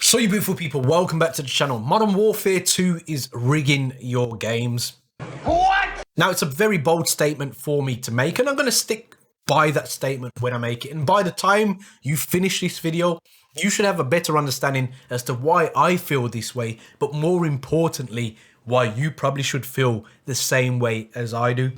So you beautiful people, welcome back to the channel. Modern Warfare 2 is rigging your games. What? Now it's a very bold statement for me to make, and I'm going to stick by that statement when I make it. And by the time you finish this video, you should have a better understanding as to why I feel this way, but more importantly, why you probably should feel the same way as I do.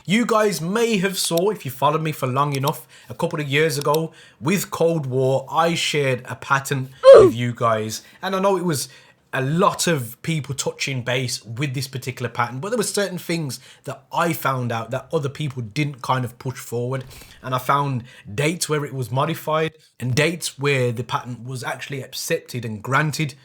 You guys may have saw, if you followed me for long enough, a couple of years ago with Cold War, I shared a patent with you guys. And I know it was a lot of people touching base with this particular pattern, but there were certain things that I found out that other people didn't kind of push forward. And I found dates where it was modified and dates where the patent was actually accepted and granted.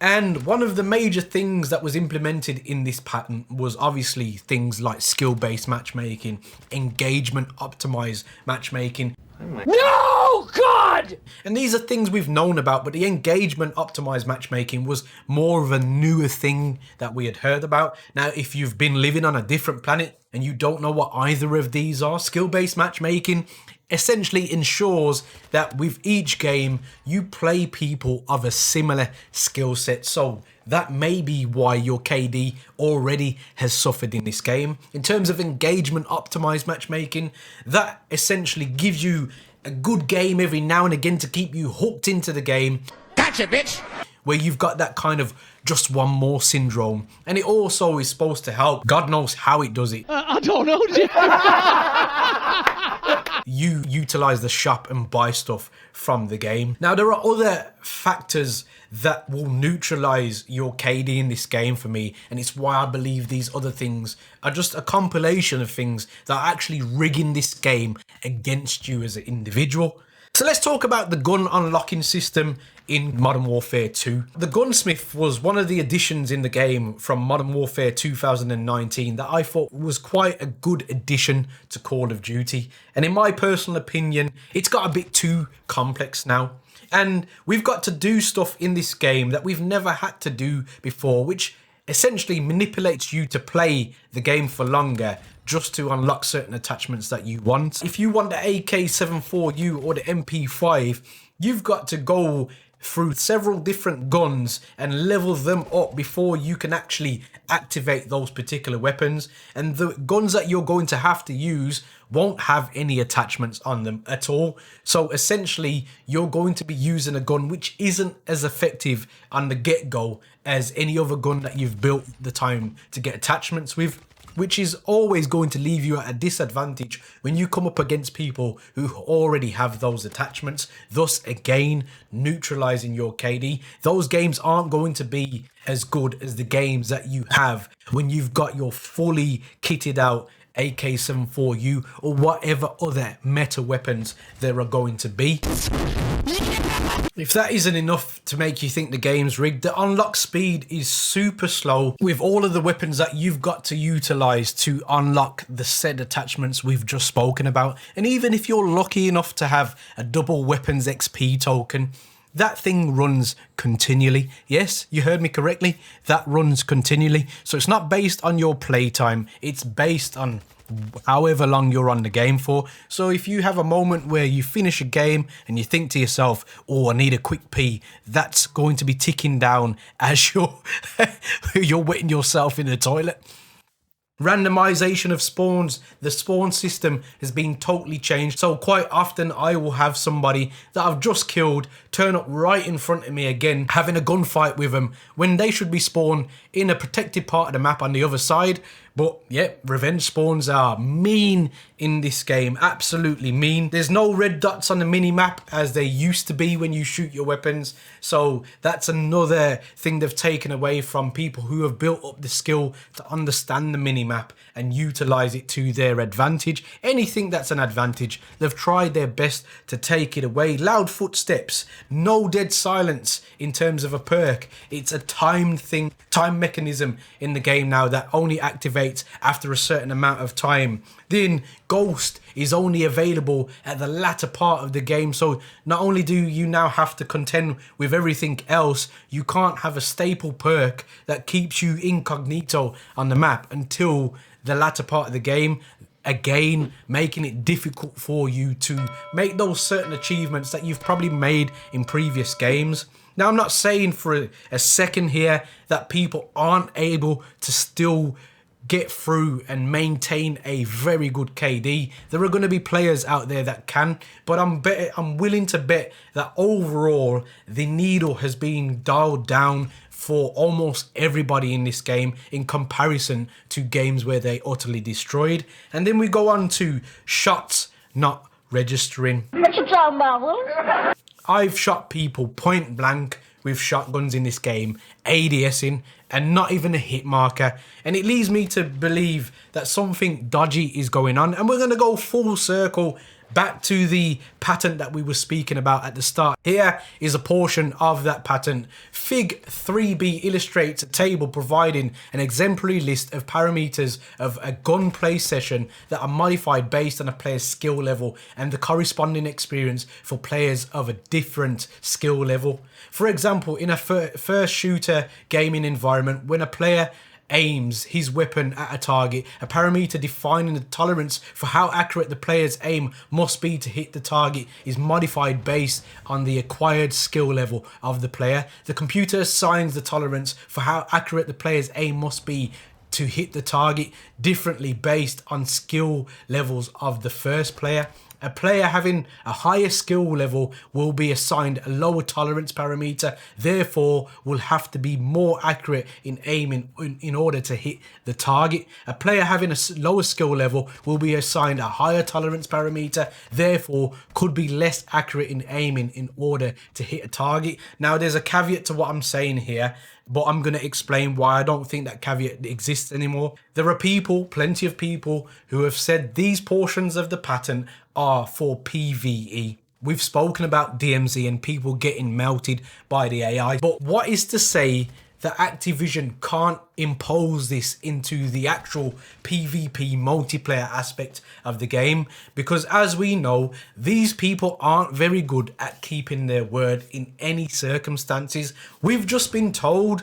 And one of the major things that was implemented in this pattern was obviously things like skill-based matchmaking, engagement optimized matchmaking. No, God! And these are things we've known about, but the engagement optimized matchmaking was more of a newer thing that we had heard about. Now, if you've been living on a different planet and you don't know what either of these are, skill-based matchmaking essentially ensures that with each game you play people of a similar skill set. So that may be why your KD already has suffered in this game. In terms of engagement optimized matchmaking, that essentially gives you a good game every now and again to keep you hooked into the game. Gotcha, bitch! Where you've got that kind of just one more syndrome. And it also is supposed to help. God knows how it does it. I don't know. You utilize the shop and buy stuff from the game. Now, there are other factors that will neutralize your KD in this game for me, and it's why I believe these other things are just a compilation of things that are actually rigging this game against you as an individual. So let's talk about the gun unlocking system in Modern Warfare 2. The Gunsmith was one of the additions in the game from Modern Warfare 2019 that I thought was quite a good addition to Call of Duty. And in my personal opinion, it's got a bit too complex now. And we've got to do stuff in this game that we've never had to do before, which essentially manipulates you to play the game for longer just to unlock certain attachments that you want. If you want the AK-74U or the MP5, you've got to go through several different guns and level them up before you can actually activate those particular weapons. And the guns that you're going to have to use won't have any attachments on them at all. So essentially, you're going to be using a gun which isn't as effective on the get-go as any other gun that you've built the time to get attachments with, which is always going to leave you at a disadvantage when you come up against people who already have those attachments, thus again neutralizing your KD. Those games aren't going to be as good as the games that you have when you've got your fully kitted out AK-74U or whatever other meta weapons there are going to be. If that isn't enough to make you think the game's rigged, the unlock speed is super slow with all of the weapons that you've got to utilize to unlock the said attachments we've just spoken about. And even if you're lucky enough to have a double weapons XP token, that thing runs continually. Yes, you heard me correctly. That runs continually. So it's not based on your playtime. It's based on however long you're on the game for. So if you have a moment where you finish a game and you think to yourself, oh, I need a quick pee, that's going to be ticking down as you're wetting yourself in the toilet. Randomization of spawns. The spawn system has been totally changed. So quite often I will have somebody that I've just killed turn up right in front of me again, having a gunfight with them when they should be spawned in a protected part of the map on the other side. But yeah, revenge spawns are mean in this game, absolutely mean. There's no red dots on the mini-map as they used to be when you shoot your weapons. So that's another thing they've taken away from people who have built up the skill to understand the mini-map and utilize it to their advantage. Anything that's an advantage, they've tried their best to take it away. Loud footsteps, no dead silence in terms of a perk. It's a timed thing, time mechanism in the game now that only activates after a certain amount of time. Then Ghost is only available at the latter part of the game, so not only do you now have to contend with everything else, you can't have a staple perk that keeps you incognito on the map until the latter part of the game. again, making it difficult for you to make those certain achievements that you've probably made in previous games. Now, I'm not saying for a second here that people aren't able to still get through and maintain a very good KD. There are going to be players out there that can, but I'm willing to bet that overall the needle has been dialed down for almost everybody in this game in comparison to games where they utterly destroyed. And then we go on to shots not registering. What you talking about, Willis? I've shot people point blank with shotguns in this game, ADSing, and not even a hit marker. And it leads me to believe that something dodgy is going on. And we're going to go full circle back to the patent that we were speaking about at the start. Here is a portion of that patent. Fig 3B illustrates a table providing an exemplary list of parameters of a gunplay session that are modified based on a player's skill level and the corresponding experience for players of a different skill level. For example, in a first shooter gaming environment, when a player aims his weapon at a target, a parameter defining the tolerance for how accurate the player's aim must be to hit the target is modified based on the acquired skill level of the player. The computer assigns the tolerance for how accurate the player's aim must be to hit the target differently based on skill levels of the first player. A player having a higher skill level will be assigned a lower tolerance parameter, therefore will have to be more accurate in aiming in order to hit the target. A player having a lower skill level will be assigned a higher tolerance parameter, therefore could be less accurate in aiming in order to hit a target. Now, there's a caveat to what I'm saying here, but I'm going to explain why I don't think that caveat exists anymore. There are people, plenty of people, who have said these portions of the patent are for PvE. We've spoken about DMZ and people getting melted by the AI, but what is to say that Activision can't impose this into the actual PvP multiplayer aspect of the game? Because as we know, these people aren't very good at keeping their word in any circumstances. We've just been told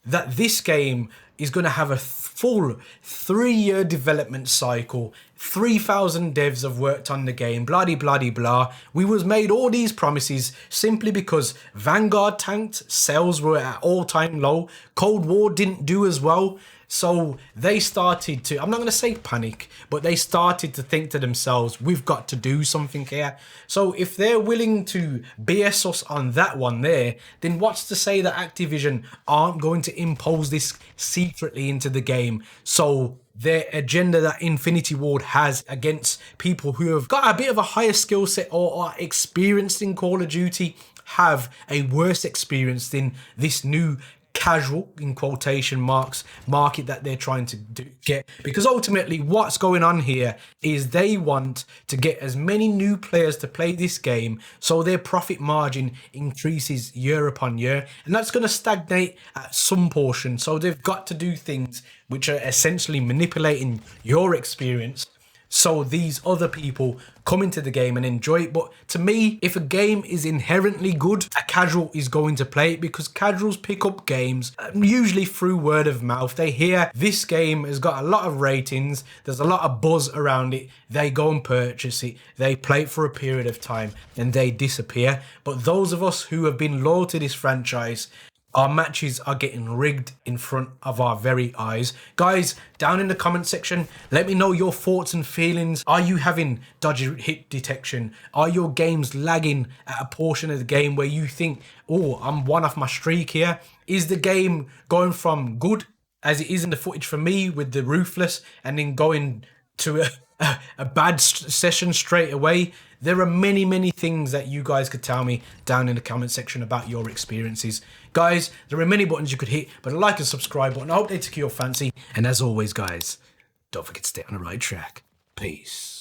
that this game is going to have a full 3-year development cycle. 3,000 devs have worked on the game, bloody blah. We was made all these promises simply because Vanguard tanked, sales were at all-time low, Cold War didn't do as well. So they started to, I'm not going to say panic, but they started to think to themselves, we've got to do something here. So if they're willing to BS us on that one there, then what's to say that Activision aren't going to impose this secretly into the game? So their agenda that Infinity Ward has against people who have got a bit of a higher skill set or are experienced in Call of Duty have a worse experience than this new casual, in quotation marks, market that they're trying to get. Because ultimately what's going on here is they want to get as many new players to play this game so their profit margin increases year upon year, and that's going to stagnate at some portion. So they've got to do things which are essentially manipulating your experience so these other people come into the game and enjoy it. But to me, if a game is inherently good, a casual is going to play it, because casuals pick up games usually through word of mouth. They hear this game has got a lot of ratings, there's a lot of buzz around it, they go and purchase it, they play it for a period of time and they disappear. But those of us who have been loyal to this franchise, our matches are getting rigged in front of our very eyes. Guys, down in the comment section, let me know your thoughts and feelings. Are you having dodgy hit detection? Are your games lagging at a portion of the game where you think, oh, I'm one off my streak here? Is the game going from good, as it is in the footage for me with the Ruthless, and then going to a bad session straight away? There are many things that you guys could tell me down in the comment section about your experiences. Guys, there are many buttons you could hit, but a like and subscribe button, I hope they took your fancy. And as always, guys, don't forget to stay on the right track. Peace.